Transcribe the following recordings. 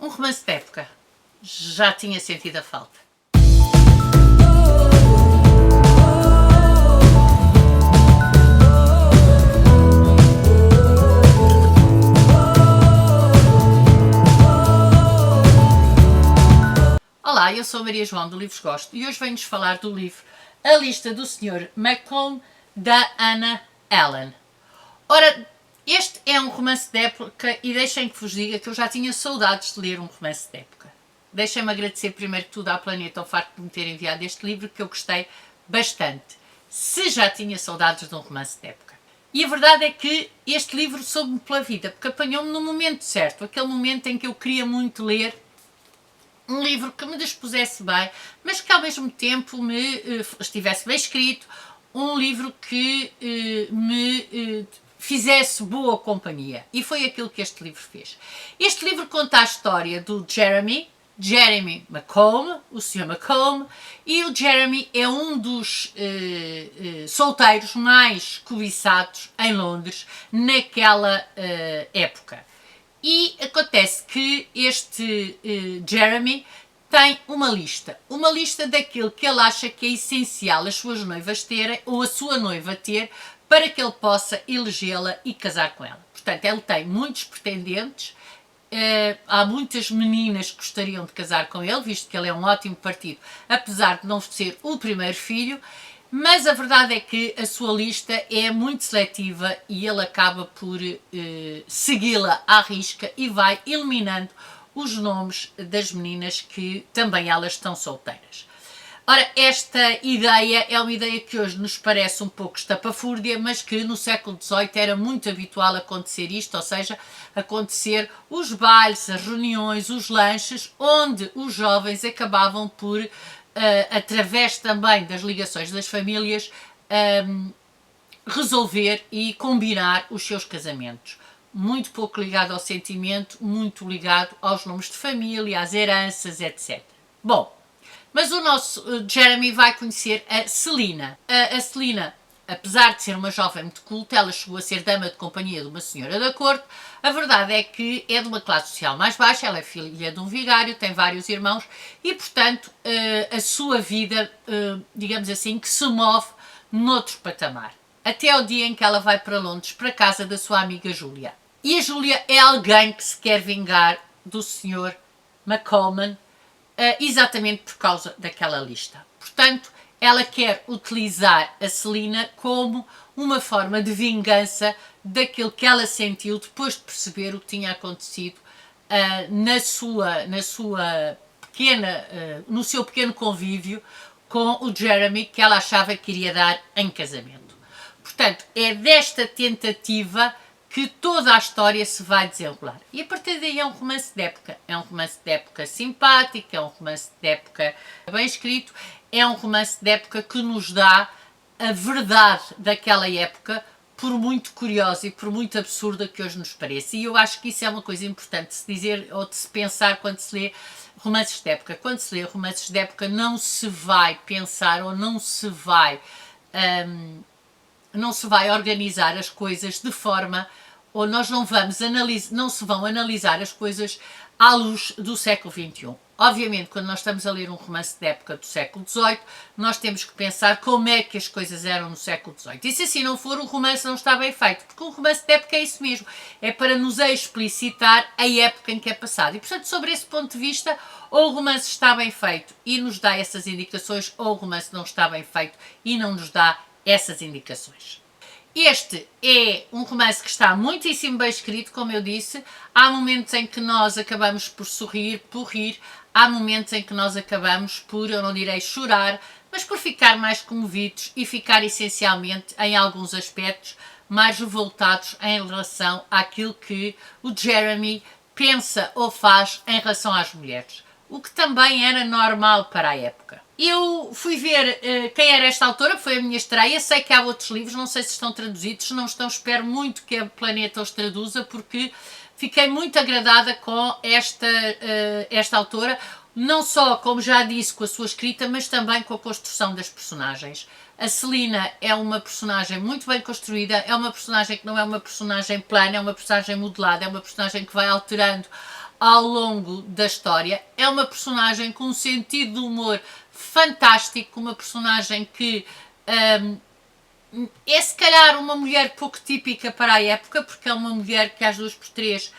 Um romance de época. Já tinha sentido a falta. Olá, eu sou a Maria João do Livros Gosto e hoje venho-nos falar do livro A Lista do Sr. Macomb, da Hannah Allen. Ora, este é um romance de época e deixem que vos diga que eu já tinha saudades de ler um romance de época. Deixem-me agradecer primeiro que tudo à Planeta ao facto de me ter enviado este livro, que eu gostei bastante, se já tinha saudades de um romance de época. E a verdade é que este livro soube-me pela vida, porque apanhou-me no momento certo, aquele momento em que eu queria muito ler um livro que me dispusesse bem, mas que ao mesmo tempo estivesse bem escrito, um livro que me fizesse boa companhia. E foi aquilo que este livro fez. Este livro conta a história do Jeremy Macomb, o Sr. Macomb, e o Jeremy é um dos solteiros mais cobiçados em Londres naquela época. E acontece que este Jeremy tem uma lista daquilo que ele acha que é essencial as suas noivas terem, ou a sua noiva ter, para que ele possa elegê-la e casar com ela. Portanto, ele tem muitos pretendentes, há muitas meninas que gostariam de casar com ele, visto que ele é um ótimo partido, apesar de não ser o primeiro filho, mas a verdade é que a sua lista é muito seletiva e ele acaba por segui-la à risca e vai eliminando os nomes das meninas que também elas estão solteiras. Ora, esta ideia é uma ideia que hoje nos parece um pouco estapafúrdia, mas que no século XVIII era muito habitual acontecer isto, ou seja, acontecer os bailes, as reuniões, os lanches, onde os jovens acabavam por, através também das ligações das famílias, resolver e combinar os seus casamentos. Muito pouco ligado ao sentimento, muito ligado aos nomes de família, às heranças, etc. Bom, mas o nosso Jeremy vai conhecer a Selina. A Selina, apesar de ser uma jovem muito culta, ela chegou a ser dama de companhia de uma senhora da corte. A verdade é que é de uma classe social mais baixa, ela é filha de um vigário, tem vários irmãos e, portanto, a sua vida, digamos assim, que se move noutro patamar. Até ao dia em que ela vai para Londres, para a casa da sua amiga Júlia. E a Júlia é alguém que se quer vingar do Sr. Macomb, exatamente por causa daquela lista. Portanto, ela quer utilizar a Selina como uma forma de vingança daquilo que ela sentiu depois de perceber o que tinha acontecido no seu pequeno convívio com o Jeremy, que ela achava que iria dar em casamento. Portanto, é desta tentativa que toda a história se vai desenrolar. E a partir daí é um romance de época. É um romance de época simpático, é um romance de época bem escrito, é um romance de época que nos dá a verdade daquela época, por muito curiosa e por muito absurda que hoje nos pareça. E eu acho que isso é uma coisa importante de se dizer ou de se pensar quando se lê romances de época. Quando se lê romances de época não se vai pensar ou não se vai organizar as coisas de forma, ou nós não se vão analisar as coisas à luz do século XXI. Obviamente, quando nós estamos a ler um romance de época do século XVIII, nós temos que pensar como é que as coisas eram no século XVIII. E se assim não for, o romance não está bem feito, porque um romance de época é isso mesmo, é para nos explicitar a época em que é passado. E, portanto, sobre esse ponto de vista, ou o romance está bem feito e nos dá essas indicações, ou o romance não está bem feito e não nos dá essas indicações. Este é um romance que está muitíssimo bem escrito, como eu disse. Há momentos em que nós acabamos por sorrir, por rir. Há momentos em que nós acabamos por, eu não direi chorar, mas por ficar mais comovidos e ficar essencialmente, em alguns aspectos, mais revoltados em relação àquilo que o Jeremy pensa ou faz em relação às mulheres. O que também era normal para a época. Eu fui ver quem era esta autora, foi a minha estreia, sei que há outros livros, não sei se estão traduzidos, se não estão espero muito que a Planeta os traduza, porque fiquei muito agradada com esta autora, não só, como já disse, com a sua escrita, mas também com a construção das personagens. A Selina é uma personagem muito bem construída, é uma personagem que não é uma personagem plana, é uma personagem modelada, é uma personagem que vai alterando ao longo da história. É uma personagem com um sentido de humor fantástico, uma personagem que é se calhar uma mulher pouco típica para a época, porque é uma mulher que às 2 por 3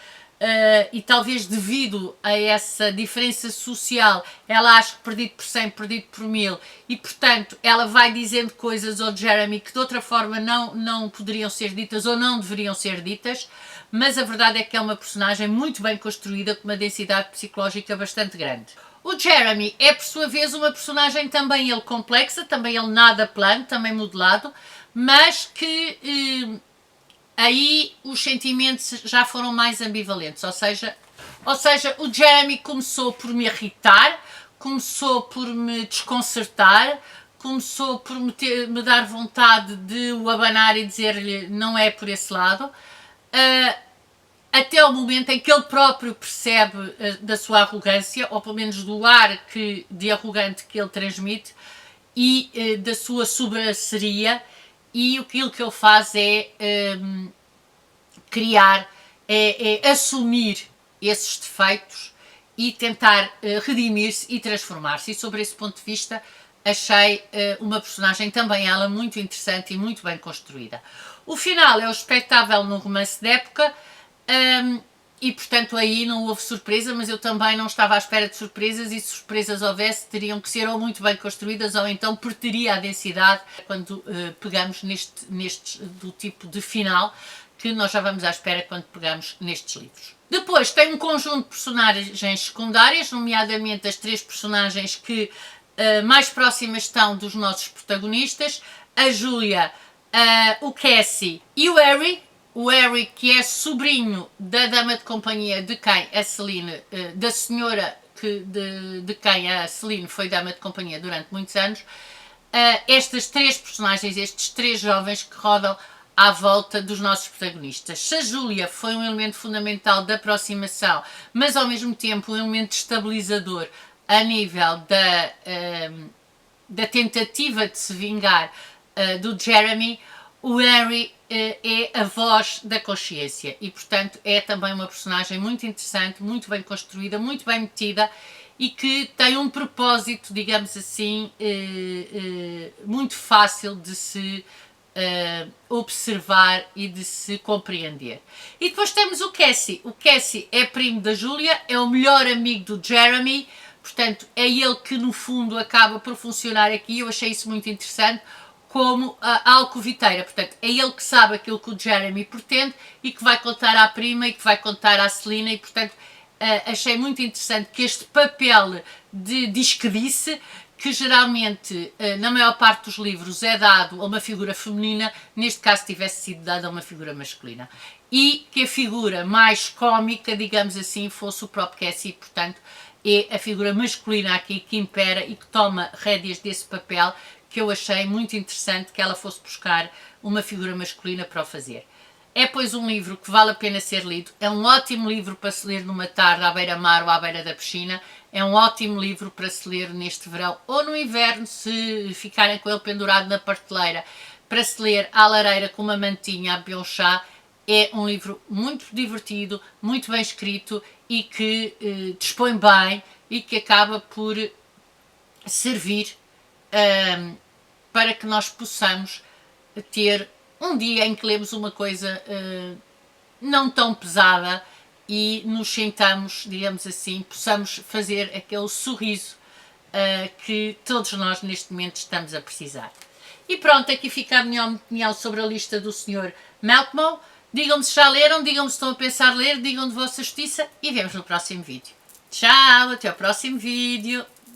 e talvez devido a essa diferença social, ela acha que perdido por 100, perdido por 1000, e portanto ela vai dizendo coisas ao Jeremy que de outra forma não poderiam ser ditas ou não deveriam ser ditas, mas a verdade é que é uma personagem muito bem construída, com uma densidade psicológica bastante grande. O Jeremy é por sua vez uma personagem também ele complexa, também ele nada plano, também modelado, mas que aí os sentimentos já foram mais ambivalentes, ou seja, o Jeremy começou por me irritar, começou por me desconcertar, começou por me dar vontade de o abanar e dizer-lhe não é por esse lado, até o momento em que ele próprio percebe da sua arrogância, ou pelo menos do ar de arrogante que ele transmite, e da sua soberania, e aquilo que ele faz é criar, é assumir esses defeitos e tentar redimir-se e transformar-se. E sobre esse ponto de vista achei uma personagem também ela muito interessante e muito bem construída. O final é o expectável no romance de época, e portanto aí não houve surpresa, mas eu também não estava à espera de surpresas, e se surpresas houvesse teriam que ser ou muito bem construídas ou então perderia a densidade quando pegamos neste do tipo de final que nós já vamos à espera quando pegamos nestes livros. Depois tem um conjunto de personagens secundárias, nomeadamente as 3 personagens que mais próximas estão dos nossos protagonistas, a Julia, o Cassie e o Harry. O Harry, que é sobrinho da dama de companhia de quem a Celine, da senhora de quem a Celine foi dama de companhia durante muitos anos. Estas 3 personagens, estes 3 jovens que rodam à volta dos nossos protagonistas. Se a Júlia foi um elemento fundamental da aproximação, mas ao mesmo tempo um elemento estabilizador a nível da tentativa de se vingar do Jeremy, o Harry é a voz da consciência e, portanto, é também uma personagem muito interessante, muito bem construída, muito bem metida e que tem um propósito, digamos assim, muito fácil de se observar e de se compreender. E depois temos o Cassie. O Cassie é primo da Julia, é o melhor amigo do Jeremy, portanto, é ele que no fundo acaba por funcionar aqui. Eu achei isso muito interessante, como a alcoviteira, portanto, é ele que sabe aquilo que o Jeremy pretende e que vai contar à prima e que vai contar à Celina e, portanto, achei muito interessante que este papel de diz-que-disse, que geralmente, na maior parte dos livros, é dado a uma figura feminina, neste caso tivesse sido dado a uma figura masculina. E que a figura mais cómica, digamos assim, fosse o próprio Cassie, portanto, é a figura masculina aqui que impera e que toma rédeas desse papel, que eu achei muito interessante que ela fosse buscar uma figura masculina para o fazer. É, pois, um livro que vale a pena ser lido, é um ótimo livro para se ler numa tarde à beira-mar ou à beira da piscina, é um ótimo livro para se ler neste verão ou no inverno, se ficarem com ele pendurado na prateleira, para se ler à lareira com uma mantinha a beber um chá. É um livro muito divertido, muito bem escrito e que dispõe bem e que acaba por servir para que nós possamos ter um dia em que lemos uma coisa não tão pesada e nos sentamos, digamos assim, possamos fazer aquele sorriso que todos nós neste momento estamos a precisar. E pronto, aqui fica a minha opinião sobre a lista do Sr. Malcolm. Digam-me se já leram, digam-me se estão a pensar ler, digam de vossa justiça e vemos no próximo vídeo. Tchau, até ao próximo vídeo.